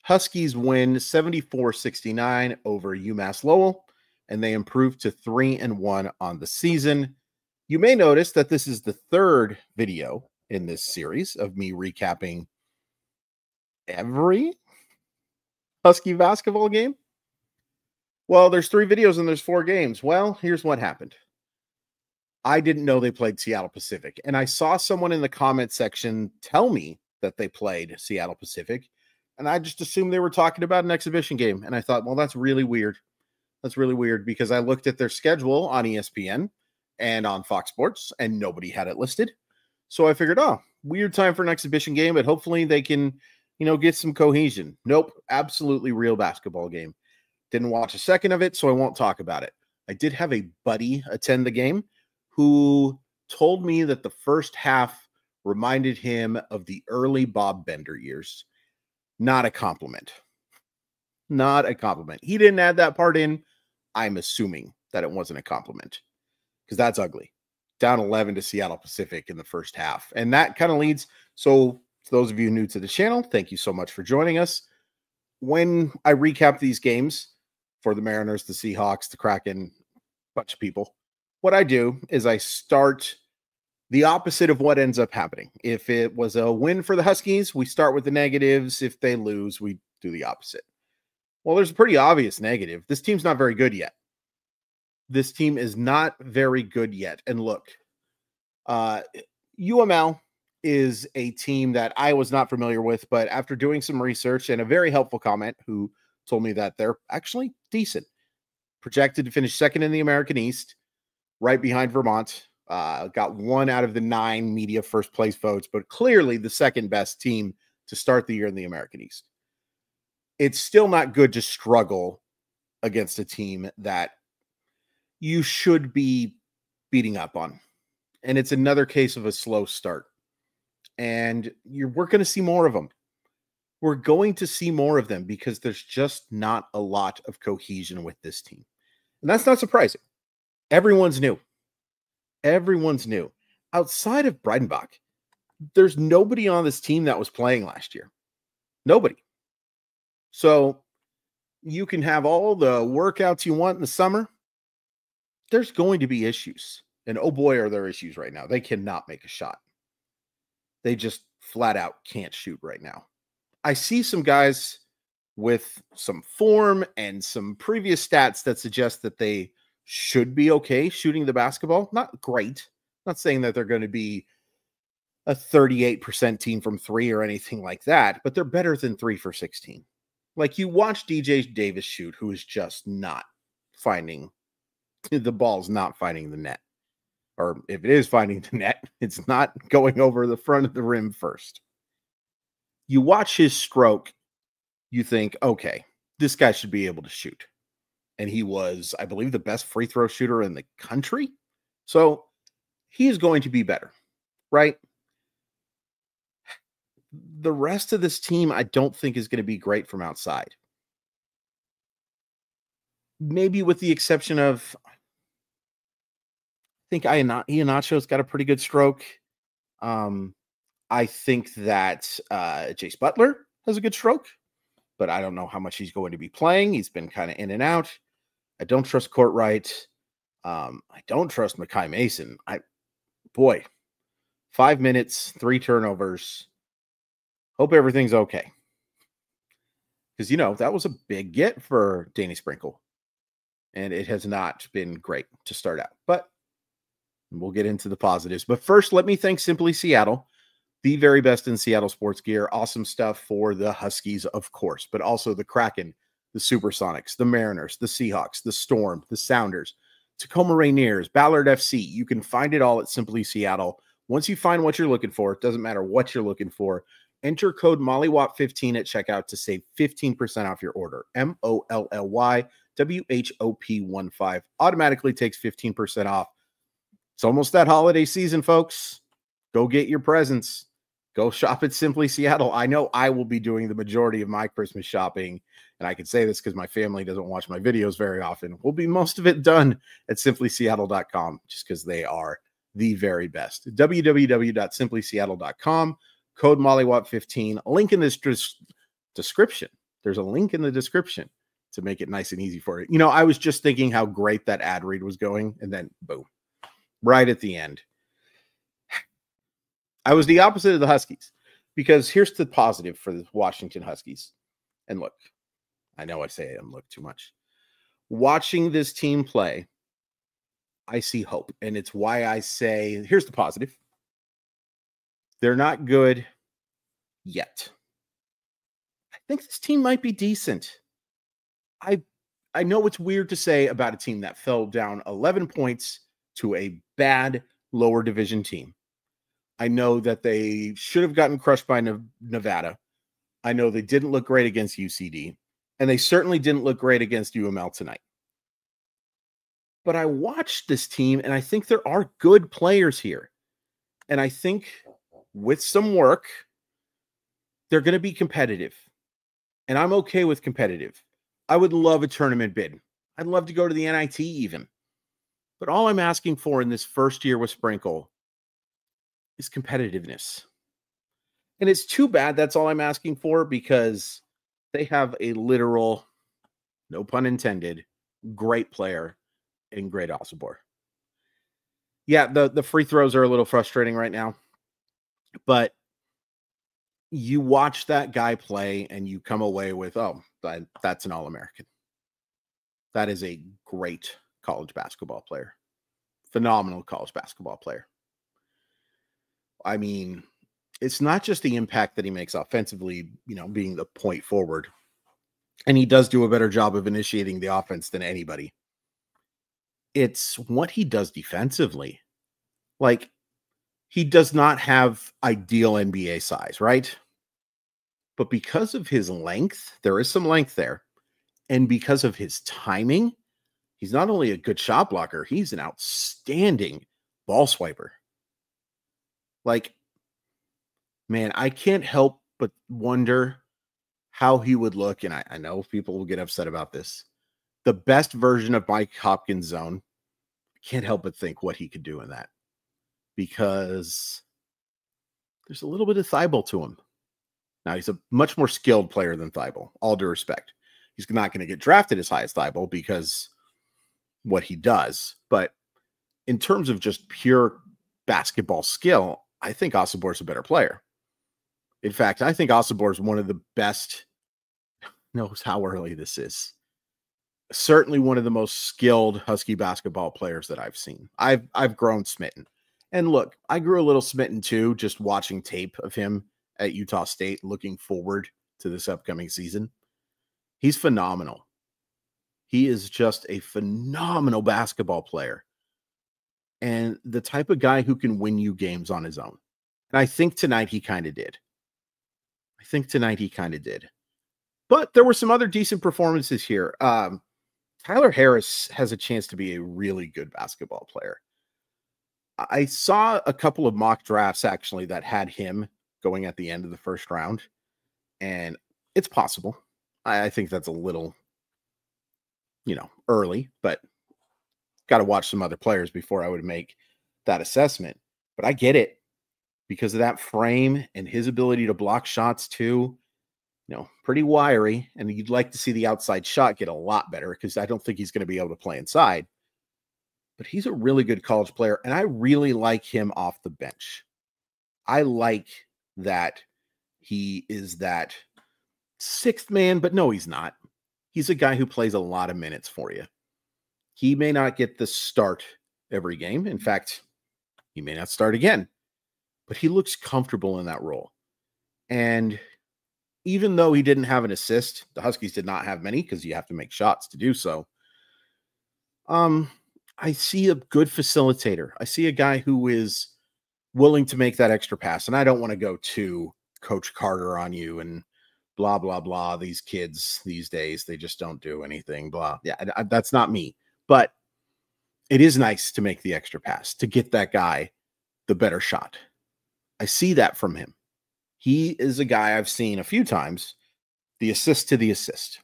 Huskies win 74-69 over UMass Lowell, and they improve to 3-1 on the season. You may notice that this is the third video in this series of me recapping every Husky basketball game. Well, there's 3 videos and there's 4 games. Well, here's what happened. I didn't know they played Seattle Pacific, and I saw someone in the comment section tell me that they played Seattle Pacific, and I just assumed they were talking about an exhibition game, and I thought, well, that's really weird. That's really weird because I looked at their schedule on ESPN and on Fox Sports, and nobody had it listed. So I figured, oh, weird time for an exhibition game, but hopefully they can, get some cohesion. Nope, absolutely real basketball game. Didn't watch a second of it, so I won't talk about it. I did have a buddy attend the game who told me that the first half reminded him of the early Bob Bender years. Not a compliment. Not a compliment. He didn't add that part in. I'm assuming that it wasn't a compliment because that's ugly. Down 11 to Seattle Pacific in the first half. And that kind of leads. So to those of you new to the channel, thank you so much for joining us. When I recap these games for the Mariners, the Seahawks, the Kraken, bunch of people, what I do is I start the opposite of what ends up happening. If it was a win for the Huskies, we start with the negatives. If they lose, we do the opposite. Well, there's a pretty obvious negative. This team's not very good yet. This team is not very good yet. And look, UML is a team that I was not familiar with, but after doing some research and a very helpful comment who told me that they're actually decent, projected to finish second in the American East, right behind Vermont. Got 1 out of the 9 media first place votes, but clearly the second best team to start the year in the American East. It's still not good to struggle against a team that you should be beating up on. And it's another case of a slow start. And we're going to see more of them. We're going to see more of them because there's just not a lot of cohesion with this team. And that's not surprising. Everyone's new. Everyone's new. Outside of Breidenbach, there's nobody on this team that was playing last year. Nobody. So you can have all the workouts you want in the summer. There's going to be issues. And oh boy, are there issues right now. They cannot make a shot. They just flat out can't shoot right now. I see some guys with some form and some previous stats that suggest that they should be okay shooting the basketball. Not great. Not saying that they're going to be a 38% team from 3 or anything like that, but they're better than 3 for 16. Like you watch DJ Davis shoot, who is just not finding the ball's not finding the net. Or if it is finding the net, it's not going over the front of the rim first. You watch his stroke, you think, okay, this guy should be able to shoot. And he was, I believe, the best free throw shooter in the country. So he is going to be better, right? The rest of this team, I don't think is going to be great from outside. Maybe with the exception of, I think Iheanacho's got a pretty good stroke. I think that Jace Butler has a good stroke, but I don't know how much he's going to be playing. He's been kind of in and out. I don't trust Courtwright. I don't trust Makai Mason. 5 minutes, 3 turnovers. Hope everything's okay. Because, that was a big get for Danny Sprinkle. And it has not been great to start out. But we'll get into the positives. But first, let me thank Simply Seattle, the very best in Seattle sports gear. Awesome stuff for the Huskies, of course, but also the Kraken, the Supersonics, the Mariners, the Seahawks, the Storm, the Sounders, Tacoma Rainiers, Ballard FC. You can find it all at Simply Seattle. Once you find what you're looking for, it doesn't matter what you're looking for, enter code MOLLYWOP15 at checkout to save 15% off your order. MOLLYWHOP15 automatically takes 15% off. It's almost that holiday season, folks. Go get your presents. Go shop at Simply Seattle. I know I will be doing the majority of my Christmas shopping, and I can say this because my family doesn't watch my videos very often. We'll be most of it done at simplyseattle.com just because they are the very best. www.simplyseattle.com. Code MOLLYWOP15. Link in this description. There's a link in the description to make it nice and easy for you. You know, I was just thinking how great that ad read was going, and then boom, right at the end. I was the opposite of the Huskies, because here's the positive for the Washington Huskies. And look, I know I say and look too much. Watching this team play, I see hope. And it's why I say, here's the positive. They're not good yet. I think this team might be decent. I know it's weird to say about a team that fell down 11 points to a bad lower division team. I know that they should have gotten crushed by Nevada. I know they didn't look great against UCD, and they certainly didn't look great against UML tonight. But I watched this team, and I think there are good players here. And I think with some work, they're going to be competitive. And I'm okay with competitive. I would love a tournament bid. I'd love to go to the NIT even. But all I'm asking for in this first year with Sprinkle is competitiveness. And it's too bad that's all I'm asking for, because they have a literal, no pun intended, great player in Great Osobor. Yeah, the free throws are a little frustrating right now, but you watch that guy play and you come away with, oh, that's an All-American. That is a great college basketball player. Phenomenal college basketball player. I mean, it's not just the impact that he makes offensively, you know, being the point forward. And he does do a better job of initiating the offense than anybody. It's what he does defensively. Like, he does not have ideal NBA size, right? But because of his length, there is some length there. And because of his timing, he's not only a good shot blocker, he's an outstanding ball swiper. Like, man, I can't help but wonder how he would look. And I know people will get upset about this. The best version of Mike Hopkins' zone, I can't help but think what he could do in that, because there's a little bit of Thibault to him. Now, he's a much more skilled player than Thibault, all due respect. He's not going to get drafted as high as Thibault because what he does. But in terms of just pure basketball skill, I think Osobor's a better player. In fact, I think Osobor is one of the best, knows how early this is, certainly one of the most skilled Husky basketball players that I've seen. I've grown smitten. And look, I grew a little smitten too, just watching tape of him at Utah State, looking forward to this upcoming season. He's phenomenal. He is just a phenomenal basketball player, and the type of guy who can win you games on his own. And I think tonight he kind of did. But there were some other decent performances here. Tyler Harris has a chance to be a really good basketball player. I saw a couple of mock drafts actually that had him going at the end of the first round, and it's possible. I think that's a little, early, but got to watch some other players before I would make that assessment. But I get it, because of that frame and his ability to block shots too. Pretty wiry, and you'd like to see the outside shot get a lot better, because I don't think he's going to be able to play inside. But he's a really good college player, and I really like him off the bench. I like that he is that sixth man, but no, he's not. He's a guy who plays a lot of minutes for you. He may not get the start every game. In fact, he may not start again, but he looks comfortable in that role. And even though he didn't have an assist, the Huskies did not have many, because you have to make shots to do so. I see a good facilitator. I see a guy who is willing to make that extra pass. And I don't want to go to Coach Carter on you and blah, blah, blah. These kids these days, they just don't do anything, blah. Yeah, that's not me. But it is nice to make the extra pass, to get that guy the better shot. I see that from him. He is a guy I've seen a few times, the assist to the assist.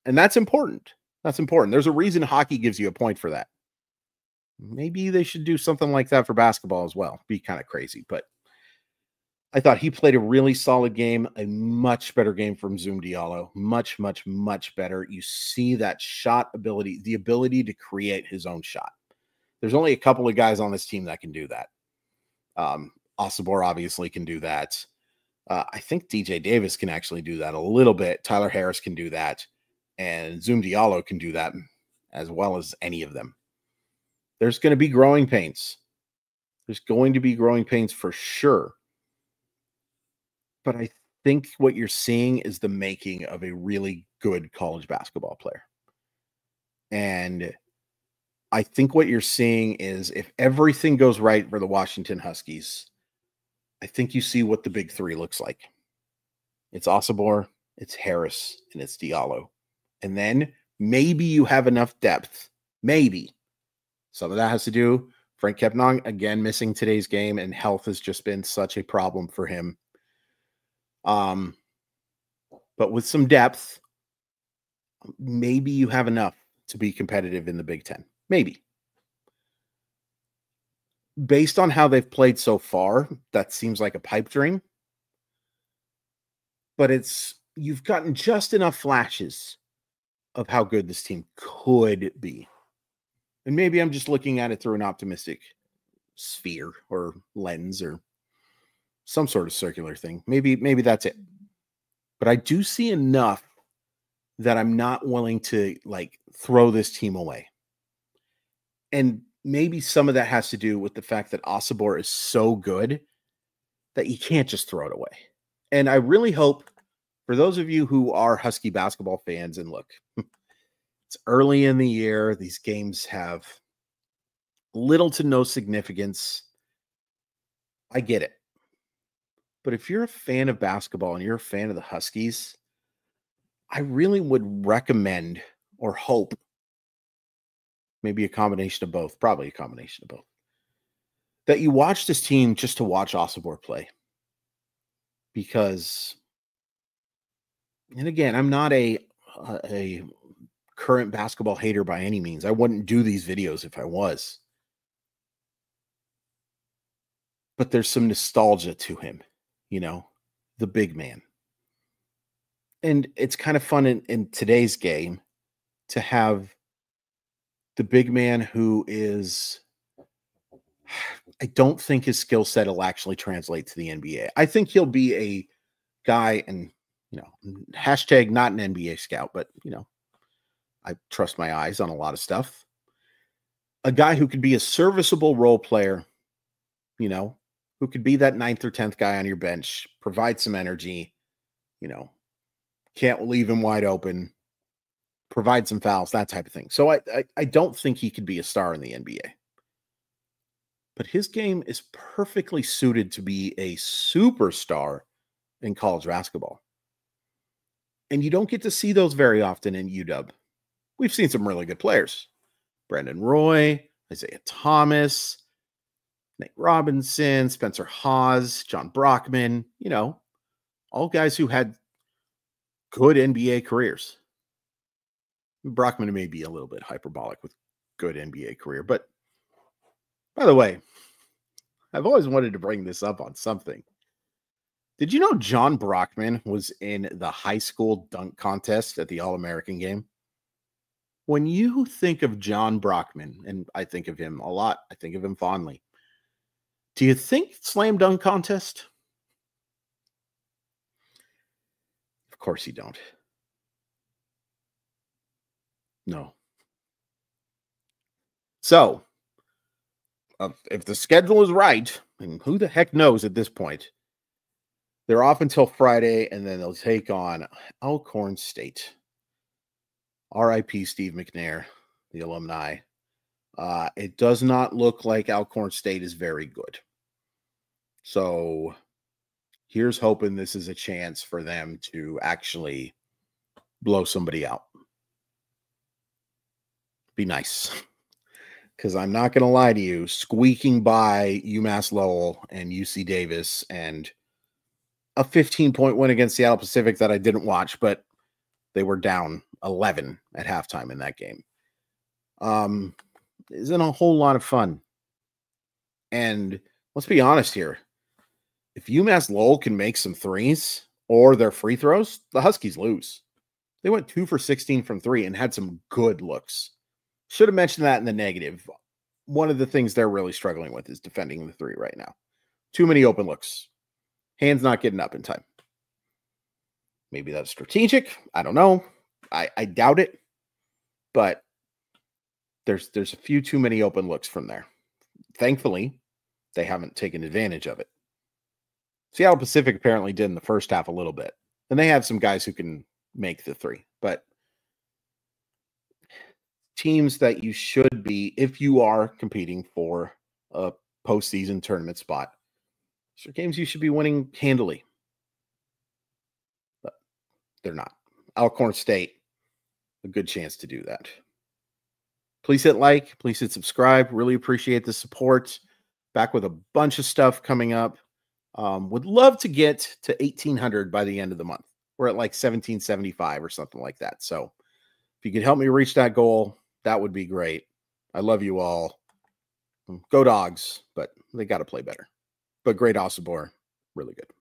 And that's important. That's important. There's a reason hockey gives you a point for that. Maybe they should do something like that for basketball as well. Be kind of crazy, but I thought he played a really solid game, a much better game from Zoom Diallo. Much, much, much better. You see that shot ability, the ability to create his own shot. There's only a couple of guys on this team that can do that. Osobor obviously can do that. I think DJ Davis can actually do that a little bit. Tyler Harris can do that. And Zoom Diallo can do that as well as any of them. There's going to be growing pains. There's going to be growing pains for sure. But I think what you're seeing is the making of a really good college basketball player. And I think what you're seeing is if everything goes right for the Washington Huskies, I think you see what the big three looks like. It's Osobor, it's Harris, and it's Diallo. And then maybe you have enough depth. Maybe. Some of that has to do, Frank Kepnang, again, missing today's game, and health has just been such a problem for him. But with some depth, maybe you have enough to be competitive in the Big Ten. Maybe. Based on how they've played so far, that seems like a pipe dream. But you've gotten just enough flashes of how good this team could be. And maybe I'm just looking at it through an optimistic sphere or lens or some sort of circular thing. Maybe that's it. But I do see enough that I'm not willing to throw this team away. And maybe some of that has to do with the fact that Osobor is so good that you can't just throw it away. And I really hope for those of you who are Husky basketball fans, and look, it's early in the year. These games have little to no significance. I get it. But if you're a fan of basketball and you're a fan of the Huskies, I really would recommend or hope, maybe a combination of both, probably a combination of both, that you watch this team just to watch Osobor play. Because, and again, I'm not a current basketball hater by any means. I wouldn't do these videos if I was. But there's some nostalgia to him, the big man. And it's kind of fun in today's game to have the big man who is, I don't think his skill set will actually translate to the NBA. I think he'll be a guy, and, hashtag not an NBA scout, but, I trust my eyes on a lot of stuff. A guy who could be a serviceable role player, who could be that 9th or 10th guy on your bench, provide some energy, can't leave him wide open, provide some fouls, that type of thing. So I don't think he could be a star in the NBA. But his game is perfectly suited to be a superstar in college basketball. And you don't get to see those very often in UW. We've seen some really good players. Brandon Roy, Isaiah Thomas, Nate Robinson, Spencer Hawes, John Brockman, all guys who had good NBA careers. Brockman may be a little bit hyperbolic with good NBA career, but by the way, I've always wanted to bring this up on something. Did you know John Brockman was in the high school dunk contest at the All-American game? When you think of John Brockman, and I think of him a lot, I think of him fondly, do you think slam dunk contest? Of course you don't. No. So, if the schedule is right, and who the heck knows at this point, they're off until Friday, and then they'll take on Alcorn State. R.I.P. Steve McNair, the alumni. It does not look like Alcorn State is very good. So here's hoping this is a chance for them to actually blow somebody out. Be nice. Because I'm not going to lie to you, squeaking by UMass Lowell and UC Davis and a 15-point win against Seattle Pacific that I didn't watch, but they were down 11 at halftime in that game. Isn't a whole lot of fun. And let's be honest here. If UMass Lowell can make some threes or their free throws, the Huskies lose. They went 2 for 16 from three and had some good looks. Should have mentioned that in the negative. One of the things they're really struggling with is defending the three right now. Too many open looks. Hands not getting up in time. Maybe that's strategic. I don't know. I doubt it. But there's a few too many open looks from there. Thankfully, they haven't taken advantage of it. Seattle Pacific apparently did in the first half a little bit. And they have some guys who can make the three. But teams that you should be, if you are competing for a postseason tournament spot, these are games you should be winning handily. But they're not. Alcorn State, a good chance to do that. Please hit like, please hit subscribe. Really appreciate the support. Back with a bunch of stuff coming up. Would love to get to 1,800 by the end of the month. We're at like 1,775 or something like that. So if you could help me reach that goal, that would be great. I love you all. Go Dogs, but they got to play better. But Great Osobor, really good.